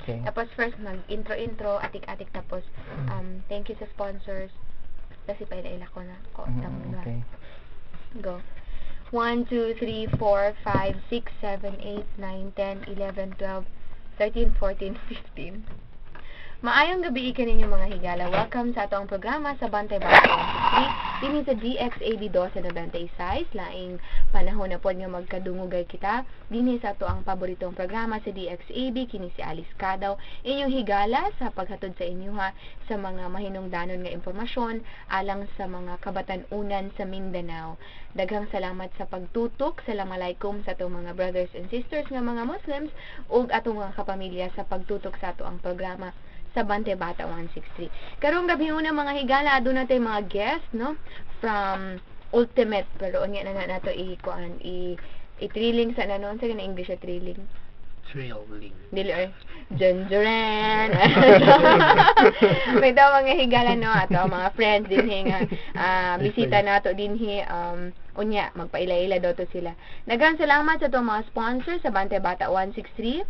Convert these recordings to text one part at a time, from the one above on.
Okay. Tapos first mag-intro, atik-atik, tapos thank you sa sponsors. Kasi paila-ila ko na. Okay. Go. 1, 2, 3, 4, 5, 6, 7, 8, 9, 10, 11, 12, 13, 14, 15. Maayong gabi kaninyo mga higala. Welcome sa atong programa sa Bantay Bata 163. Dini sa DXAB 1296. Laing panahon na po nga magkadungugay kita. Dini sa ato ang paboritong programa sa DXAB. Kini si Alice Cadaw. Inyong higala sa paghatod sa inyo ha sa mga mahinungdanon nga impormasyon alang sa mga kabatan-unan sa Mindanao. Daghang salamat sa pagtutok. Assalamualaikum sa atong mga brothers and sisters nga mga Muslims ug atong mga kapamilya sa pagtutok sa ato ang programa sa Bantay Bata 163. Karong gabi una mga higala, adto natay mga guest, no? From Ultimate, pero unya na nato i-thrilling sa nanon sa English thrilling. Thrilling. Dili ay Janjuran. May daw mga higala no ato mga friends din nga bisita nato dinhi unya magpaila-ila daw to sila. Daghang salamat sa atong mga sponsors sa Bantay Bata 163.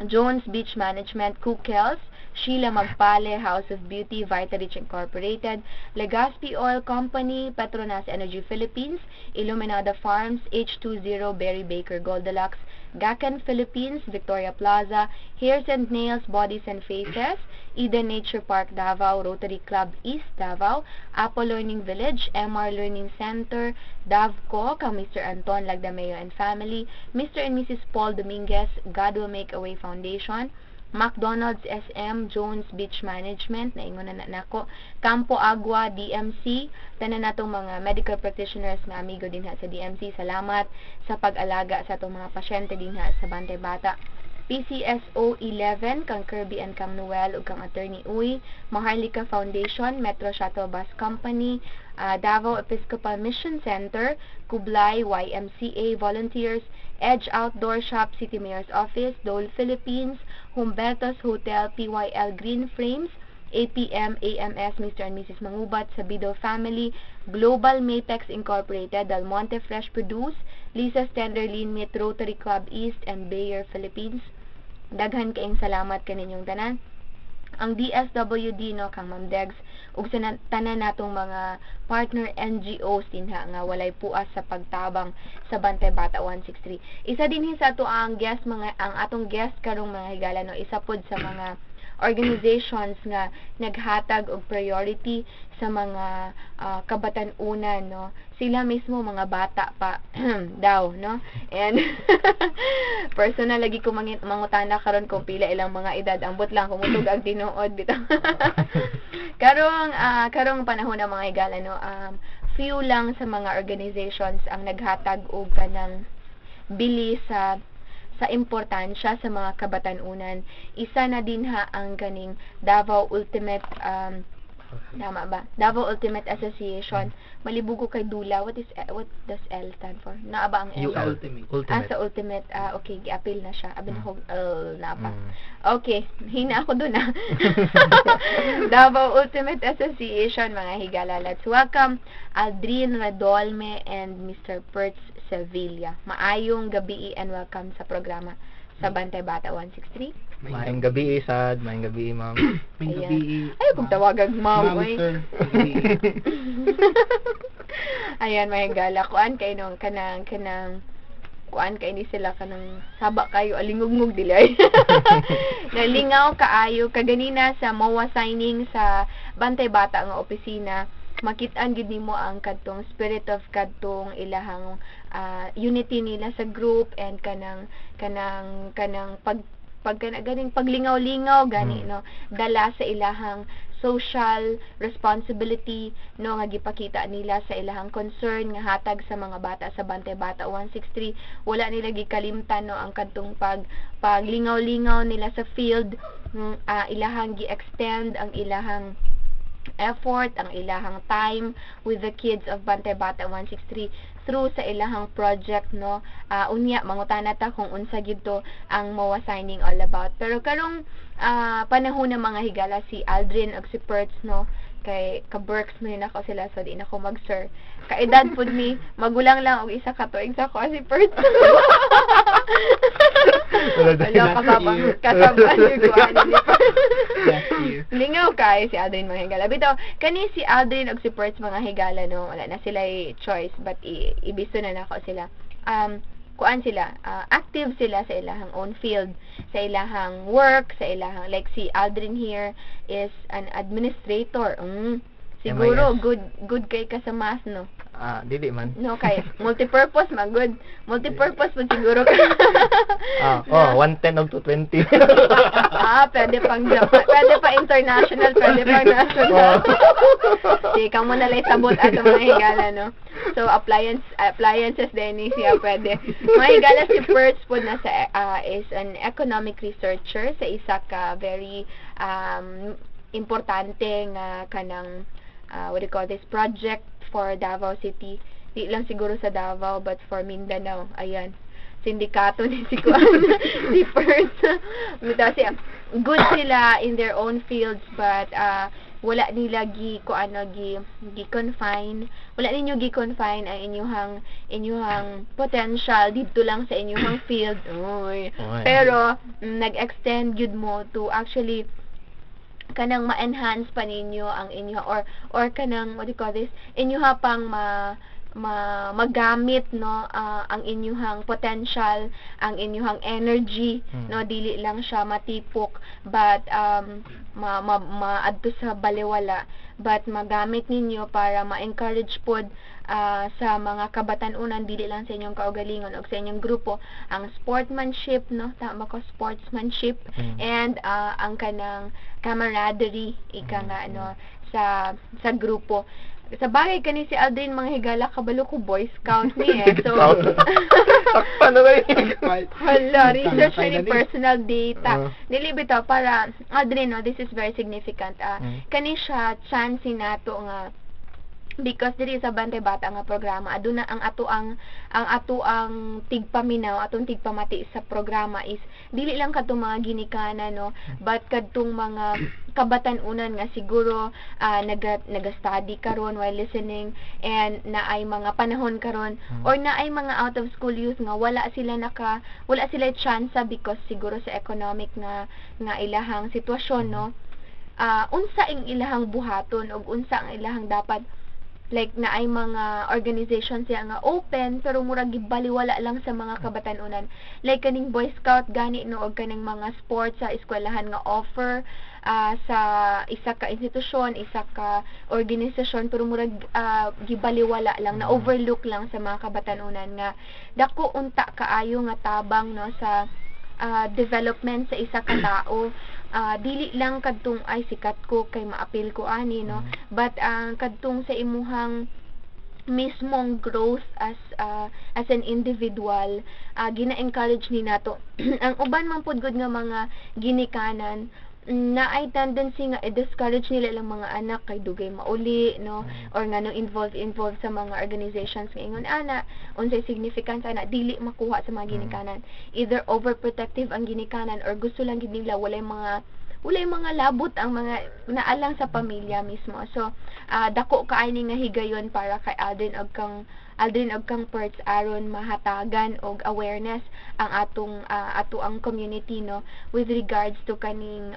Jones Beach Management, Cookels, Sheila Magpale, House of Beauty, Vitarich Incorporated, Legazpi Oil Company, Petronas Energy Philippines, Illuminada Farms, H20 Berry Baker Goldilocks, Gacan Philippines, Victoria Plaza, Hairs and Nails, Bodies and Faces, Eden Nature Park Davao, Rotary Club East Davao, Apple Learning Village, MR Learning Center, Davco, kang Mr. Anton Lagdameo and Family, Mr. and Mrs. Paul Dominguez, God Will Make a Way Foundation, McDonald's SM, Jones Beach Management, naingon na nako, Campo Agua, DMC, tanan natong mga medical practitioners nga amigo din ha sa DMC, salamat sa pag-alaga sa atong mga pasyente din ha sa Bantay Bata. PCSO 11, kang Kirby and kang Noel ug kang Attorney Uy, Maharlika Foundation, Metro Shuttle Bus Company, Davao Episcopal Mission Center, Kublai, YMCA Volunteers, Edge Outdoor Shop, City Mayor's Office, Dole Philippines, Humberto's Hotel, PYL Green Frames, APM, AMS, Mr. and Mrs. Mangubat, Sabido Family, Global Matex Incorporated, Del Monte Fresh Produce, Lisa's Tenderloin Meat, Rotary Club East, and Bayer Philippines. Daghan kaayong salamat kaninyong tanan. Ang DSWD no kang Ma'am Degs ug sa tanan natong mga partner NGOs dinha nga walay puas sa pagtabang sa Bantay Bata 163. Isa dinhi sa ato ang guest ang atong guest karong mga higala no isa pod sa mga organizations nga naghatag og priority sa mga kabatan-unan no. Sila mismo mga bata pa daw no. And personal lagi ko mangutana karon kung pila ilang mga edad, ambot lang kumutog ang tinuod bitaw. karong panahon ng mga higala no, few lang sa mga organizations ang naghatag og kanang bili sa importansya sa mga kabatan-unan. Isa na din ha ang kaning Davao Ultimate tama ba? Davao Ultimate Association. Malibugo kay Dula. What does L stand for? Naa ba ang L? Ultimate. Sa Ultimate. Okay, gi-appeal na siya. Abin ako, naa pa. Okay, hina ako dun Davao Ultimate Association, mga higala. Let's welcome Aldrin Radolme and Mr. Pertz Sevilla. Maayong gabi and welcome sa programa sa Bantay Bata 163. Maayong gabi, Sad. Maayong gabi, ma'am. Maayong gabi. Ayaw kong tawagag ma'am. Sir. Ayan, may gala. Kuan kay nung kanang kuan kay ni sila kanang saba kayo alingugmug dilay. Nalingaw kaayo kaganina sa MOA signing sa Bantay Bata nga opisina. Makit-an gid nimo ang kadtong spirit of kadtong ilahang unity nila sa group and kanang ganing paglingaw-lingaw gani no, dala sa ilahang social responsibility no nga gipakita nila sa ilahang concern nga hatag sa mga bata sa Bantay Bata 163. Wala nila gikalimtan no ang kadtong paglingaw-lingaw nila sa field, ilahang gi-extend ang ilahang effort, ang ilahang time with the kids of Bantay Bata 163 through sa ilahang project no. Unya mangutana ta kung unsa gid to ang MOA signing all about. Pero karong panahon ng mga higala si Aldrin ug si Pertz no, kay ka-Berks mo yun ako sila so di na ko mag-sir. Kaedad pud mi magulang lang og isa ka tuig sa ko si Pertz. Wala ka pa pang kasaban ko ano ni Last year. Lingaw kay si Aldrin mga higala. Bitaw kani si Aldrin og si Perts mga higala no, wala na sila choice but ibisto na nako sila. Kuan sila, active sila sa ilahang own field, sa ilahang work, sa ilahang like si Aldrin here is an administrator. Siguro good kay ka sa math no. Dili man. No kay multipurpose man good. Multipurpose man siguro ka. 110 og 220. Pwede pang Japan, pwede pa international, pwede pa national. Di ka mo na lang sabot ato mga higala no. So appliances din ni siya pwede. Mga higala si Perts po na sa is an economic researcher sa isa ka very importante nga kanang what do you call this project for Davao City. Di lang siguro sa Davao but for Mindanao. Ayan. Sindikato ni si Kuan si Perts. Good sila in their own fields but wala nila gi confine. Wala ninyo gi confine ang inyuhang potential dito lang sa inyuhang field. Oy. Pero nag-extend gyud mo to actually kanang ma-enhance pa ninyo ang inyo or kanang what do you call this inyuha pang magamit no ang inyuhang potential, ang inyuhang energy no, dili lang siya matipok but maadto sa baliwala but magamit ninyo para ma-encourage pod sa mga kabatan-unan dili lang sa inyong kaugalingon o sa inyong grupo ang sportsmanship no, tama ko sportsmanship and ang kanang camaraderie ika nga no sa grupo. Sa bagay kani si Aldrin mga higala kabalo ko Boy Scout ni so Takpan na rin. hala research ni personal data dili bitaw para Aldrin no, this is very significant kani siya chance nato nga because diri sa Bantay Bata nga programa aduna ang ato ang tigpaminaw atong tigpamati sa programa is dili lang kadtong mga ginikanan no but kadtong mga kabatan-unan nga siguro naga-study karon while listening and naay mga panahon karon or naay mga out of school youth nga wala sila chance because siguro sa economic nga ilahang sitwasyon no unsa ang ilahang buhaton ug unsa ang ilahang dapat like na ay mga organization siya nga open pero murag gibaliwala lang sa mga kabatan-unan like kaning Boy Scout gani no og kaning mga sports sa eskwelahan nga offer sa isa ka institusyon, isa ka organisasyon pero murag gibaliwala lang na overlook lang sa mga kabatan-unan nga dako unta kaayo nga tabang no sa development sa isa ka tao. Dili lang kadtong ay sikat ko kay maapil ko ani no but kadtong sa imuhang mismong growth as an individual gina-encourage ni nato ang uban man pud gud nga mga ginikanan na ay tendency nga i-discourage nila lang mga anak kay dugay mauli no or nga no involved sa mga organizations nga ingon ana unsay significance ana dili makuha sa mga ginikanan either overprotective ang ginikanan or gusto lang gid nila walay mga labot ang mga naalang sa pamilya mismo so dako kaayni nga higayon para kay Aldrin og kang Perts aron mahatagan og awareness ang ato ang community no with regards to kaning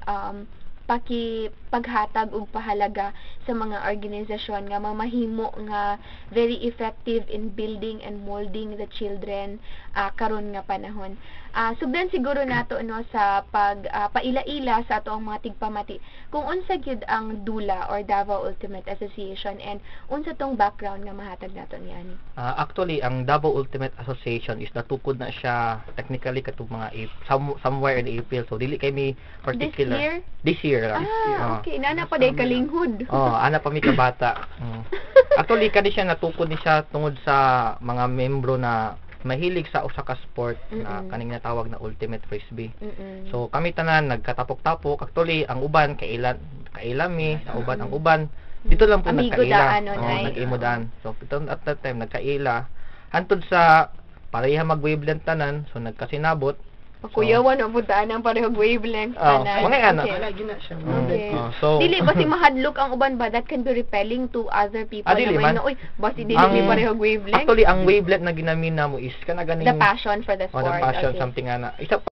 paghatag og pahalaga sa mga organisasyon nga mamahimo nga very effective in building and molding the children karon nga panahon. Sugdan siguro nato no sa paila-ila sa ato ang mga tigpamati kung unsa gyud ang DULA or Davao Ultimate Association and unsa tong background nga mahatag nato niani. Actually ang Davao Ultimate Association is natukod na siya technically katong mga somewhere in April so dili kay mi particular this year lang. Okay nana pa day kalinghod. Ana pa mi kabata. Actually kani siya natukod ni siya tungod sa mga membro na mahilig sa usa ka sport na kaning natawag na Ultimate Frisbee. So kami tanan nagkatapok-tapok. Actually ang uban kailami, sa uban ang uban dito lang po nagkaila. Nag-imodaan. So at that time nagkaila hantod sa pareha mag-wavelength tanan so nagkasinabot. Kuyawan o putaan ang parehong wavelength tanan. Mga ano. Wala gina siya. So dili basi mahadlok ang uban ba that can be repelling to other people dili man. Oy basi dili parehong wavelength. Actually ang wavelength na ginamina mo is kana ganing the passion for the sport. The passion something ana. Isa